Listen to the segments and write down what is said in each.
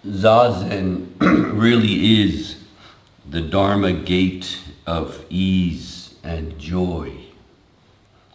Zazen really is the Dharma gate of ease and joy.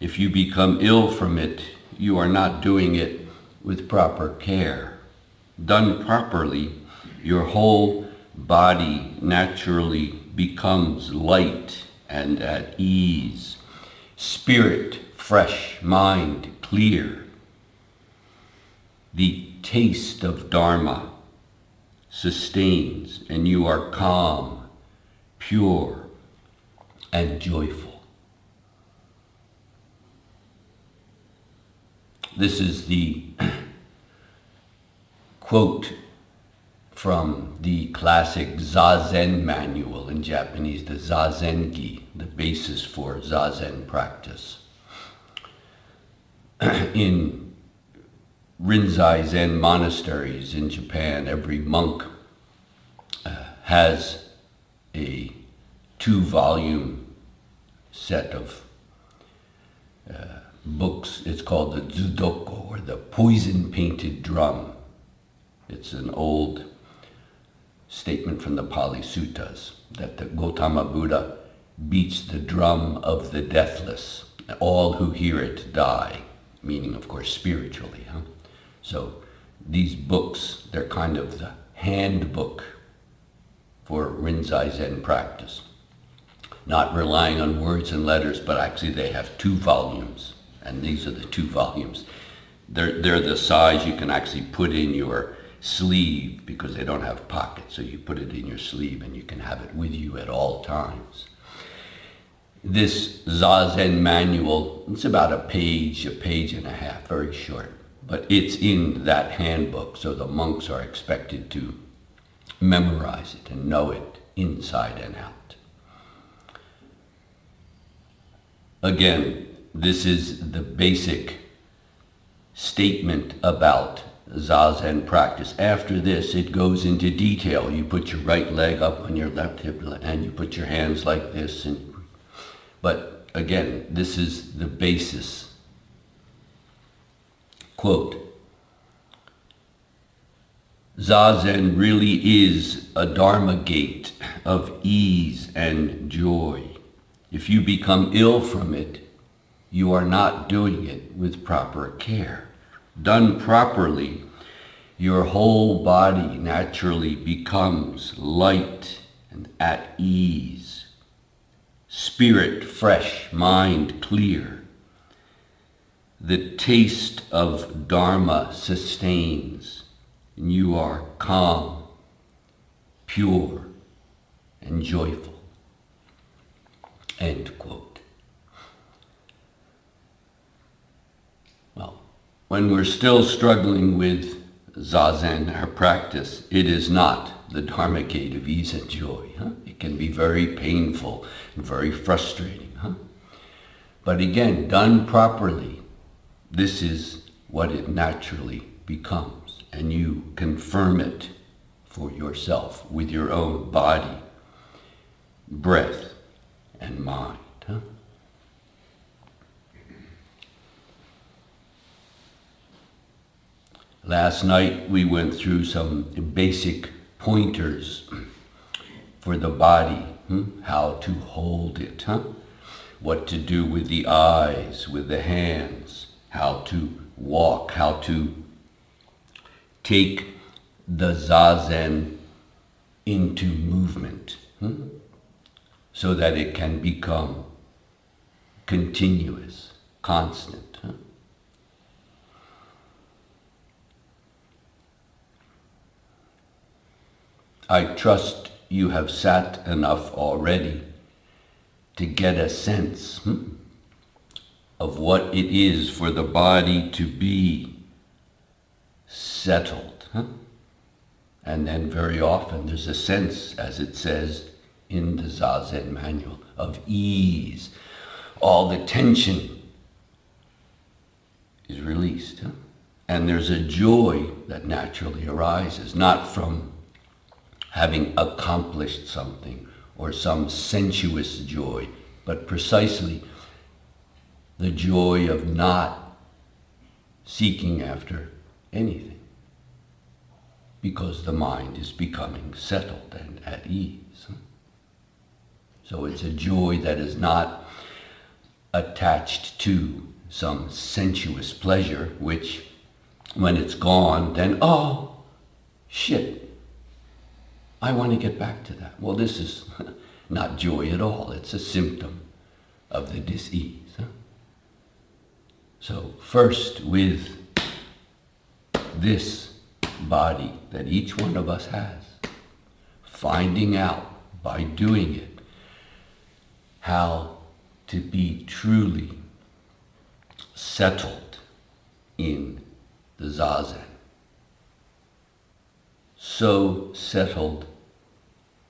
If you become ill from it, you are not doing it with proper care. Done properly, your whole body naturally becomes light and at ease. Spirit fresh, mind clear. The taste of Dharma sustains, and you are calm, pure, and joyful. This is the quote from the classic Zazen manual in Japanese, the Zazengi, the basis for Zazen practice. In Rinzai Zen monasteries in Japan, every monk has a 2-volume set of books. It's called the Dzudoko, or the poison-painted drum. It's an old statement from the Pali Suttas that the Gautama Buddha beats the drum of the deathless. All who hear it die, meaning, of course, spiritually. So these books, they're kind of the handbook for Rinzai Zen practice. Not relying on words and letters, but actually they have 2 volumes, and these are the 2 volumes. They're the size you can actually put in your sleeve, because they don't have pockets, so you put it in your sleeve and you can have it with you at all times. This Zazen manual, it's about a page and a half, very short, but it's in that handbook, so the monks are expected to memorize it and know it inside and out. Again, this is the basic statement about Zazen practice. After this, it goes into detail. You put your right leg up on your left hip and you put your hands like this. But again, this is the basis. Quote, Zazen really is a Dharma gate of ease and joy. If you become ill from it, you are not doing it with proper care. Done properly, your whole body naturally becomes light and at ease. Spirit fresh, mind clear. The taste of Dharma sustains, and you are calm, pure, and joyful. End quote. Well, when we're still struggling with Zazen, our practice, it is not the Dharma gate of ease and joy. It can be very painful and very frustrating. But again, done properly, this is what it naturally becomes. And you confirm it for yourself with your own body, breath, and mind. Last night we went through some basic pointers for the body, how to hold it, what to do with the eyes, with the hands, how to walk, how to take the Zazen into movement so that it can become continuous, constant. I trust you have sat enough already to get a sense of what it is for the body to be settled. And then very often there's a sense, as it says in the Zazen manual, of ease. All the tension is released. And there's a joy that naturally arises, not from having accomplished something or some sensuous joy, but precisely the joy of not seeking after anything. because the mind is becoming settled and at ease. So it's a joy that is not attached to some sensuous pleasure, which when it's gone, then, oh, shit, I want to get back to that. Well, this is not joy at all. It's a symptom of the dis-ease. So first, with this body that each one of us has, finding out by doing it how to be truly settled in the zazen. So settled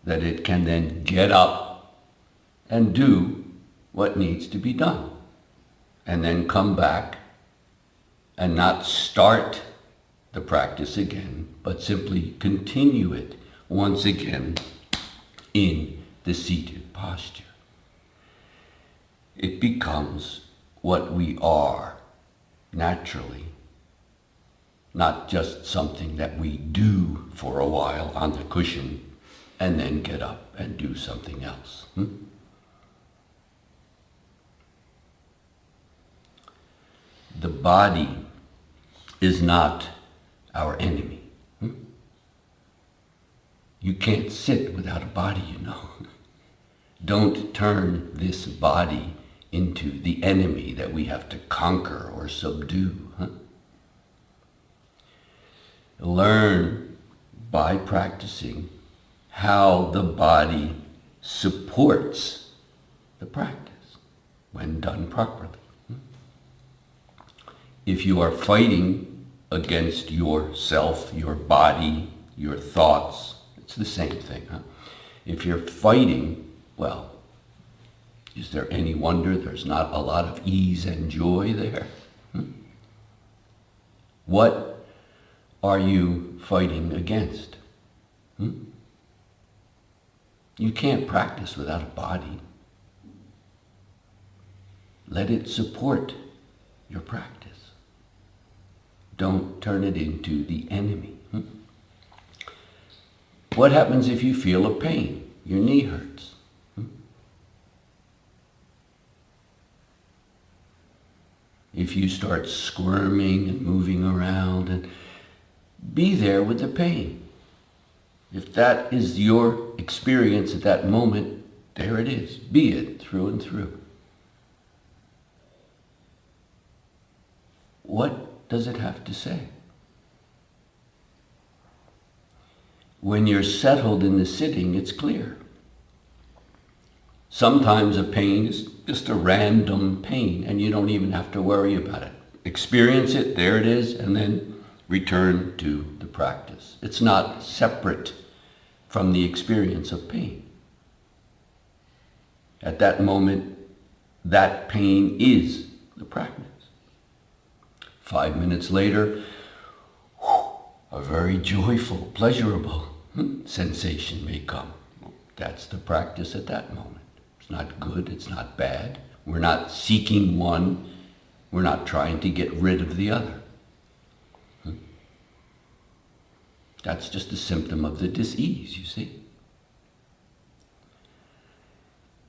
that it can then get up and do what needs to be done, and then come back and not start the practice again, but simply continue it once again in the seated posture. It becomes what we are naturally, not just something that we do for a while on the cushion and then get up and do something else. The body is not our enemy. You can't sit without a body, you know. Don't turn this body into the enemy that we have to conquer or subdue. Learn by practicing how the body supports the practice when done properly. If you are fighting against yourself, your body, your thoughts, it's the same thing. If you're fighting, well, is there any wonder there's not a lot of ease and joy there? What are you fighting against? You can't practice without a body. Let it support your practice. Don't turn it into the enemy. What happens if you feel a pain? Your knee hurts. If you start squirming and moving around, and be there with the pain. If that is your experience at that moment, there it is. Be it through and through. What does it have to say? When you're settled in the sitting, it's clear. Sometimes a pain is just a random pain, and you don't even have to worry about it. Experience it, there it is, and then return to the practice. It's not separate from the experience of pain. At that moment, that pain is the practice. 5 minutes later, a very joyful, pleasurable sensation may come. That's the practice at that moment. It's not good, it's not bad. We're not seeking one. We're not trying to get rid of the other. That's just a symptom of the dis-ease, you see.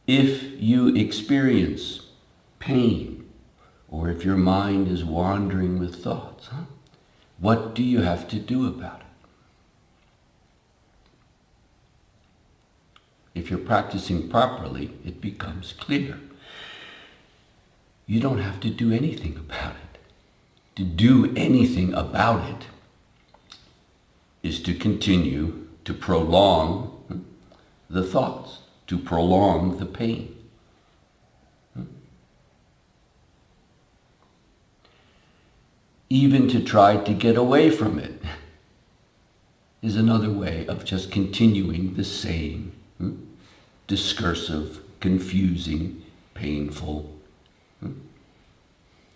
If you experience pain, or if your mind is wandering with thoughts, what do you have to do about it? If you're practicing properly, it becomes clear. You don't have to do anything about it. To do anything about it is to continue to prolong the thoughts, to prolong the pain. Even to try to get away from it is another way of just continuing the same discursive, confusing, painful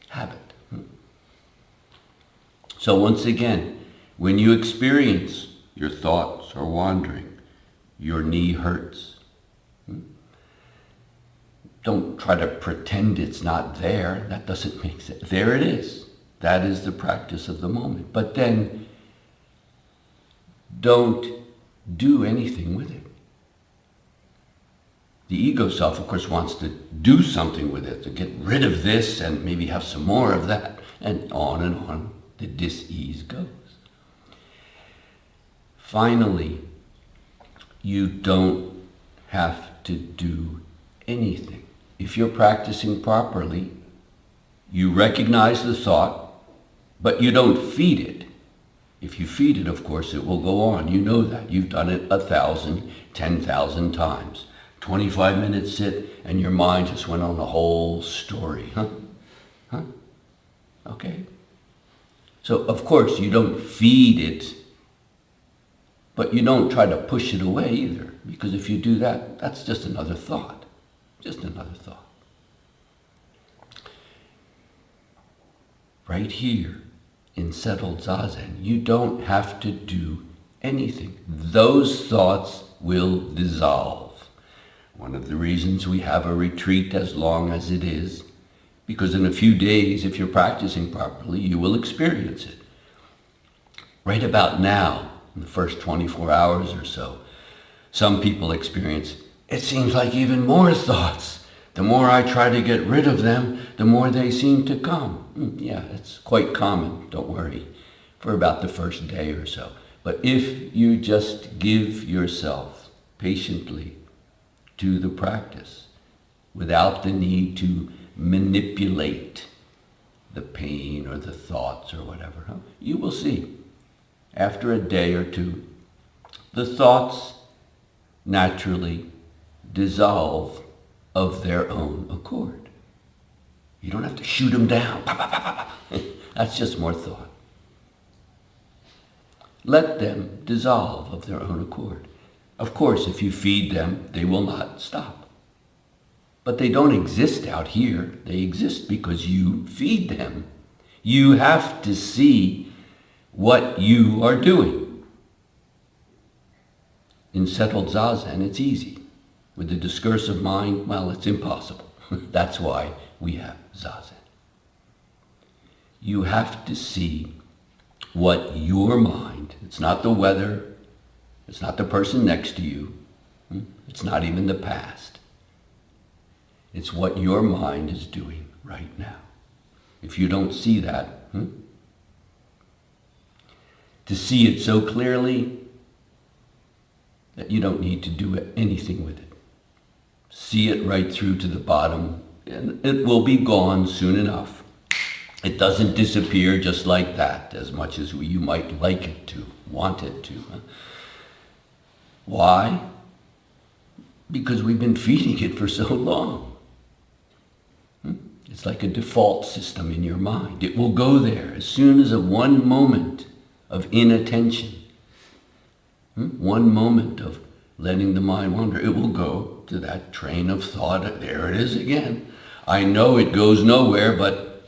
habit. So once again, when you experience your thoughts are wandering, your knee hurts, don't try to pretend it's not there. That doesn't make sense. There it is. That is the practice of the moment. But then don't do anything with it. The ego self, of course, wants to do something with it, to get rid of this and maybe have some more of that, and on the dis-ease goes. Finally, you don't have to do anything. If you're practicing properly, you recognize the thought, but you don't feed it. If you feed it, of course, it will go on. You know that. You've done it 1,000, 10,000 times. 25 minutes sit, and your mind just went on a whole story. Huh? Okay. So, of course, you don't feed it, but you don't try to push it away either. Because if you do that, that's just another thought. Just another thought. Right here in settled zazen, you don't have to do anything. Those thoughts will dissolve. One of the reasons we have a retreat as long as it is, because in a few days, if you're practicing properly, you will experience it. Right about now, in the first 24 hours or so, some people experience, it seems like even more thoughts. The more I try to get rid of them, the more they seem to come. Yeah, it's quite common, don't worry, for about the first day or so. But if you just give yourself patiently to the practice without the need to manipulate the pain or the thoughts or whatever, you will see after a day or two, the thoughts naturally dissolve of their own accord. You don't have to shoot them down. That's just more thought. Let them dissolve of their own accord. Of course, if you feed them, they will not stop. But they don't exist out here. They exist because you feed them. You have to see what you are doing. In settled zazen, it's easy. With the discursive mind, well, it's impossible. That's why we have zazen. You have to see what your mind, it's not the weather, it's not the person next to you, it's not even the past. It's what your mind is doing right now. If you don't see that, to see it so clearly that you don't need to do anything with it. See it right through to the bottom, and it will be gone soon enough. It doesn't disappear just like that, as much as you might like it to, want it to. Why? Because we've been feeding it for so long. It's like a default system in your mind. It will go there as soon as one moment of inattention, one moment of letting the mind wander, it will go to that train of thought. There it is again. I know it goes nowhere, but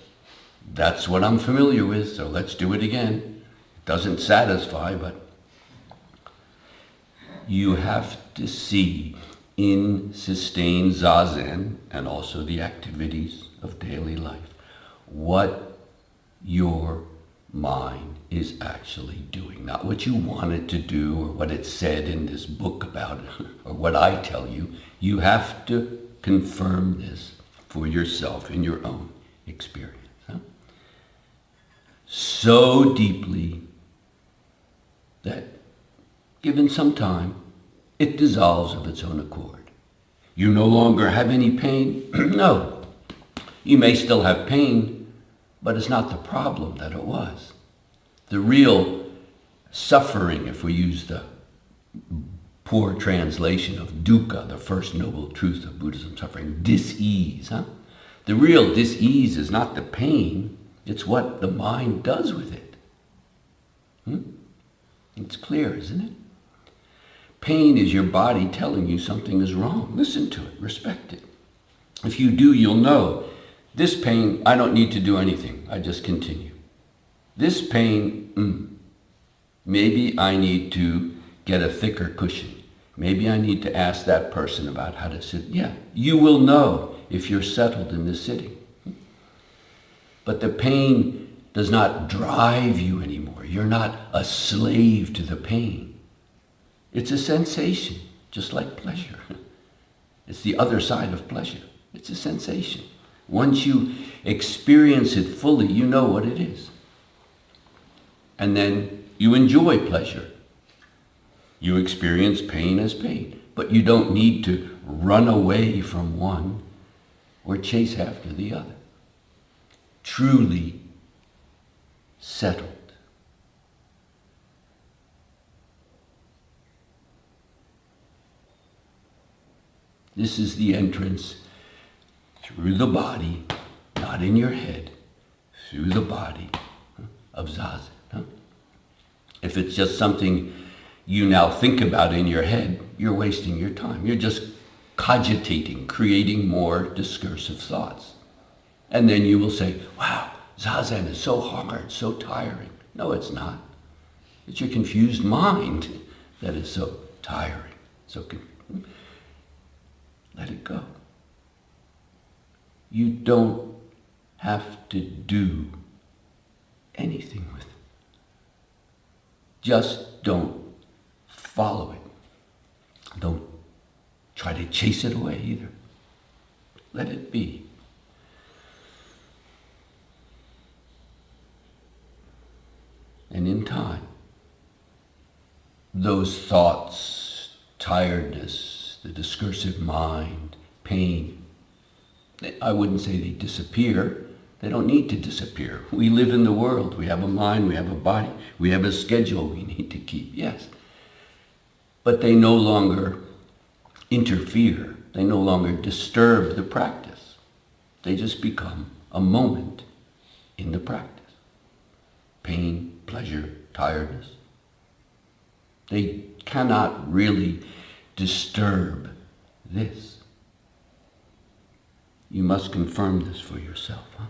that's what I'm familiar with, so let's do it again. It doesn't satisfy, but you have to see in sustained zazen and also the activities of daily life what your mind is actually doing. Not what you want it to do or what it said in this book about it or what I tell you. You have to confirm this for yourself in your own experience. So deeply that given some time, it dissolves of its own accord. You no longer have any pain? No. You may still have pain, but it's not the problem that it was. The real suffering, if we use the poor translation of dukkha, the first noble truth of Buddhism, suffering, dis-ease. The real dis-ease is not the pain, it's what the mind does with it. It's clear, isn't it? Pain is your body telling you something is wrong. Listen to it, respect it. If you do, you'll know, this pain, I don't need to do anything, I just continue. This pain, maybe I need to get a thicker cushion. Maybe I need to ask that person about how to sit. Yeah, you will know if you're settled in this sitting. But the pain does not drive you anymore. You're not a slave to the pain. It's a sensation, just like pleasure. It's the other side of pleasure. It's a sensation. Once you experience it fully, you know what it is. And then you enjoy pleasure. You experience pain as pain, but you don't need to run away from one or chase after the other. Truly settled. This is the entrance through the body, not in your head, through the body of Zazen. If it's just something you now think about in your head, you're wasting your time. You're just cogitating, creating more discursive thoughts. And then you will say, wow, Zazen is so hard, so tiring. No, it's not. It's your confused mind that is so tiring. Let it go. You don't have to do anything with it. Just don't follow it. Don't try to chase it away either. Let it be. And in time, those thoughts, tiredness, the discursive mind, pain, I wouldn't say they disappear. They don't need to disappear. We live in the world. We have a mind, we have a body, we have a schedule we need to keep, yes. But they no longer interfere. They no longer disturb the practice. They just become a moment in the practice. Pain, pleasure, tiredness. They cannot really disturb this. You must confirm this for yourself, huh?